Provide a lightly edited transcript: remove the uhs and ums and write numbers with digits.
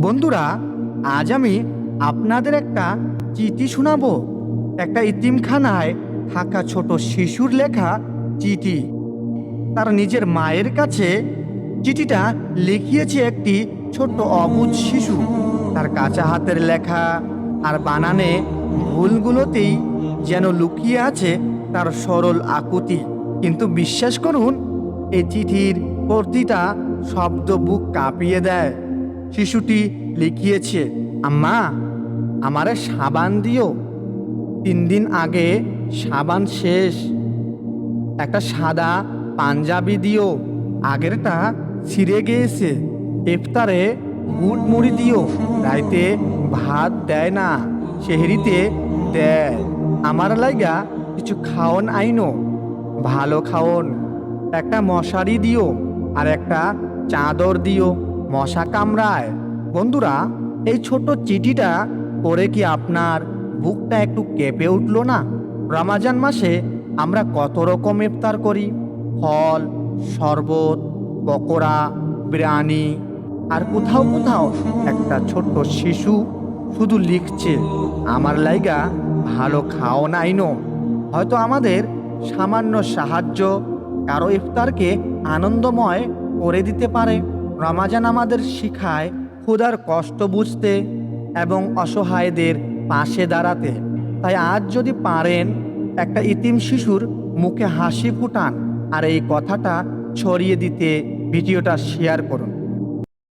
বন্ধুরা, আজ আমি আপনাদের একটা চিঠি শোনাবো। একটা ইতিমখানায় থাকা ছোট শিশুর লেখা চিঠি। তার নিজের মায়ের কাছে চিঠিটা লিখিয়েছে একটি ছোট্ট অবুঝ শিশু। তার কাঁচা হাতের লেখা আর বানানে ভুলগুলোতেই যেন লুকিয়ে আছে তার সরল আকুতি। কিন্তু বিশ্বাস করুন, এই চিঠির প্রতিটা শব্দ বুক কাঁপিয়ে দেয়। শিশুটি লিখিয়েছে, আম্মা, আমারে সাবান দিও, 3 দিন আগে সাবান শেষ। একটা সাদা পাঞ্জাবি দিও, আগেরটা ছিঁড়ে গিয়েছে। ইফতারে বুট মুড়ি দিও, রাইতে ভাত দেয় না, সেহরিতে দেয়। আমার লাইগা কিছু খাওন আইনো, ভালো খাওন। একটা মশারি দিও আর একটা চাদর দিও, মশা কামড়ায়। বন্ধুরা, এই ছোট চিঠিটা পড়ে কি আপনার বুকটা একটু কেঁপে উঠলো না? রমাজান মাসে আমরা কত রকম ইফতার করি, ফল, শরবত, পকোড়া, বিরিয়ানি। আর কোথাও কোথাও একটা ছোট্ট শিশু শুধু লিখছে, আমার লাইগা ভালো খাও নাইনো। হয়তো আমাদের সামান্য সাহায্য কারো ইফতারকে আনন্দময় করে দিতে পারে। রমাজান আমাদের শিখায় ক্ষুধার কষ্ট বুঝতে এবং অসহায়দের পাশে দাঁড়াতে। তাই আজ যদি পারেন, একটা ইতিম শিশুর মুখে হাসি ফুটান আর এই কথাটা ছড়িয়ে দিতে ভিডিওটা শেয়ার করুন।